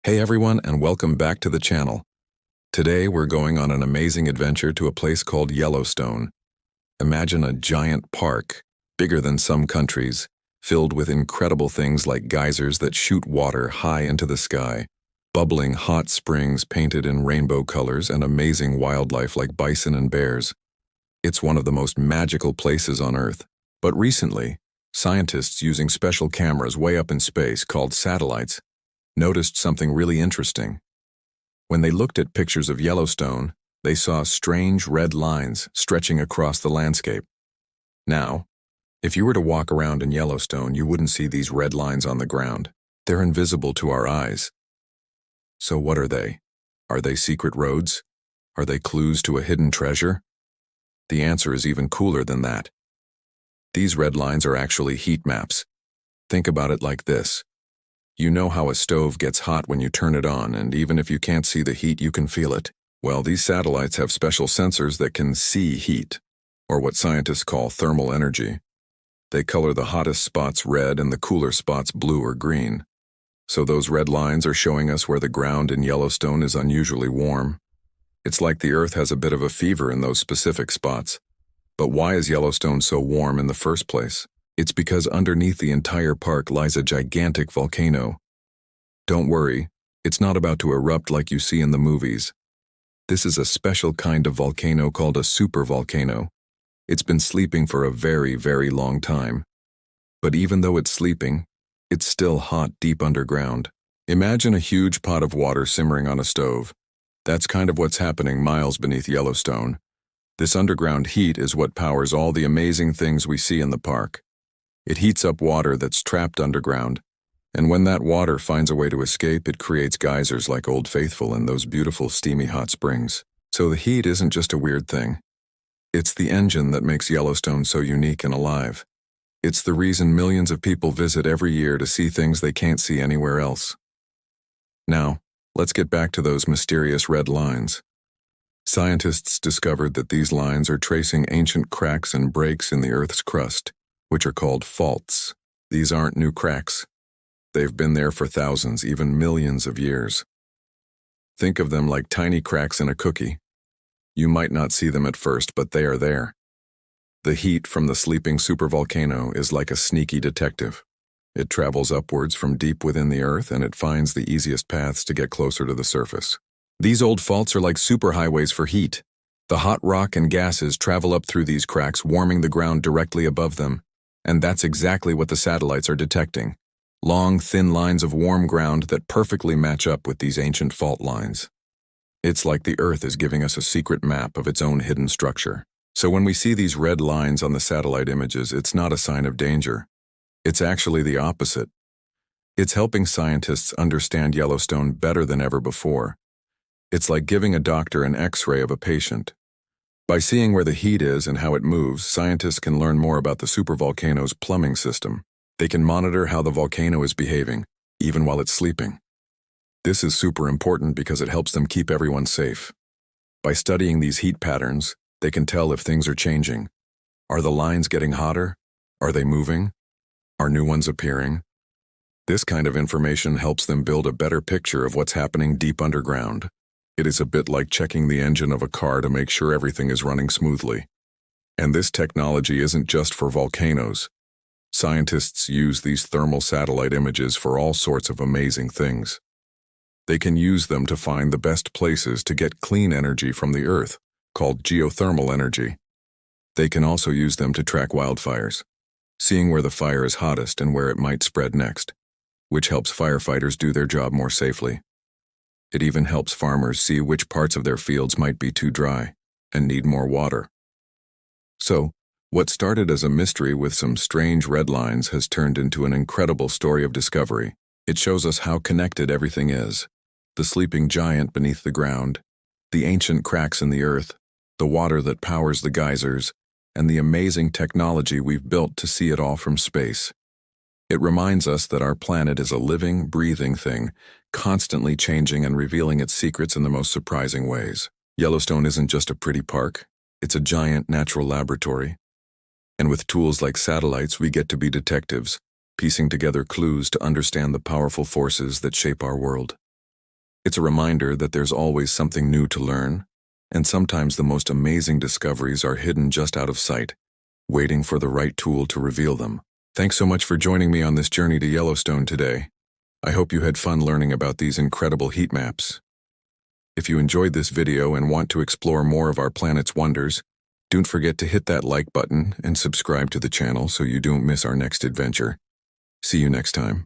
Hey everyone, and welcome back to the channel. Today we're going on an amazing adventure to a place called Yellowstone. Imagine a giant park, bigger than some countries, filled with incredible things like geysers that shoot water high into the sky, bubbling hot springs painted in rainbow colors, and amazing wildlife like bison and bears. It's one of the most magical places on Earth. But recently, scientists using special cameras way up in space called satellites noticed something really interesting. When they looked at pictures of Yellowstone, they saw strange red lines stretching across the landscape. Now, if you were to walk around in Yellowstone, you wouldn't see these red lines on the ground. They're invisible to our eyes. So what are they? Are they secret roads? Are they clues to a hidden treasure? The answer is even cooler than that. These red lines are actually heat maps. Think about it like this. You know how a stove gets hot when you turn it on, and even if you can't see the heat, you can feel it. Well, these satellites have special sensors that can see heat, or what scientists call thermal energy. They color the hottest spots red and the cooler spots blue or green. So those red lines are showing us where the ground in Yellowstone is unusually warm. It's like the Earth has a bit of a fever in those specific spots. But why is Yellowstone so warm in the first place? It's because underneath the entire park lies a gigantic volcano. Don't worry, it's not about to erupt like you see in the movies. This is a special kind of volcano called a supervolcano. It's been sleeping for a very, very long time. But even though it's sleeping, it's still hot deep underground. Imagine a huge pot of water simmering on a stove. That's kind of what's happening miles beneath Yellowstone. This underground heat is what powers all the amazing things we see in the park. It heats up water that's trapped underground, and when that water finds a way to escape, it creates geysers like Old Faithful and those beautiful steamy hot springs. So the heat isn't just a weird thing. It's the engine that makes Yellowstone so unique and alive. It's the reason millions of people visit every year to see things they can't see anywhere else. Now, let's get back to those mysterious red lines. Scientists discovered that these lines are tracing ancient cracks and breaks in the Earth's crust, which are called faults. These aren't new cracks. They've been there for thousands, even millions of years. Think of them like tiny cracks in a cookie. You might not see them at first, but they are there. The heat from the sleeping supervolcano is like a sneaky detective. It travels upwards from deep within the Earth, and it finds the easiest paths to get closer to the surface. These old faults are like superhighways for heat. The hot rock and gases travel up through these cracks, warming the ground directly above them. And that's exactly what the satellites are detecting. Long, thin lines of warm ground that perfectly match up with these ancient fault lines. It's like the Earth is giving us a secret map of its own hidden structure. So when we see these red lines on the satellite images, it's not a sign of danger. It's actually the opposite. It's helping scientists understand Yellowstone better than ever before. It's like giving a doctor an X-ray of a patient. By seeing where the heat is and how it moves, scientists can learn more about the supervolcano's plumbing system. They can monitor how the volcano is behaving, even while it's sleeping. This is super important because it helps them keep everyone safe. By studying these heat patterns, they can tell if things are changing. Are the lines getting hotter? Are they moving? Are new ones appearing? This kind of information helps them build a better picture of what's happening deep underground. It is a bit like checking the engine of a car to make sure everything is running smoothly. And this technology isn't just for volcanoes. Scientists use these thermal satellite images for all sorts of amazing things. They can use them to find the best places to get clean energy from the Earth, called geothermal energy. They can also use them to track wildfires, seeing where the fire is hottest and where it might spread next, which helps firefighters do their job more safely. It even helps farmers see which parts of their fields might be too dry and need more water. So, what started as a mystery with some strange red lines has turned into an incredible story of discovery. It shows us how connected everything is. The sleeping giant beneath the ground, the ancient cracks in the Earth, the water that powers the geysers, and the amazing technology we've built to see it all from space. It reminds us that our planet is a living, breathing thing, constantly changing and revealing its secrets in the most surprising ways. Yellowstone isn't just a pretty park, it's a giant natural laboratory. And with tools like satellites, we get to be detectives, piecing together clues to understand the powerful forces that shape our world. It's a reminder that there's always something new to learn, and sometimes the most amazing discoveries are hidden just out of sight, waiting for the right tool to reveal them. Thanks so much for joining me on this journey to Yellowstone today. I hope you had fun learning about these incredible heat maps. If you enjoyed this video and want to explore more of our planet's wonders, don't forget to hit that like button and subscribe to the channel so you don't miss our next adventure. See you next time.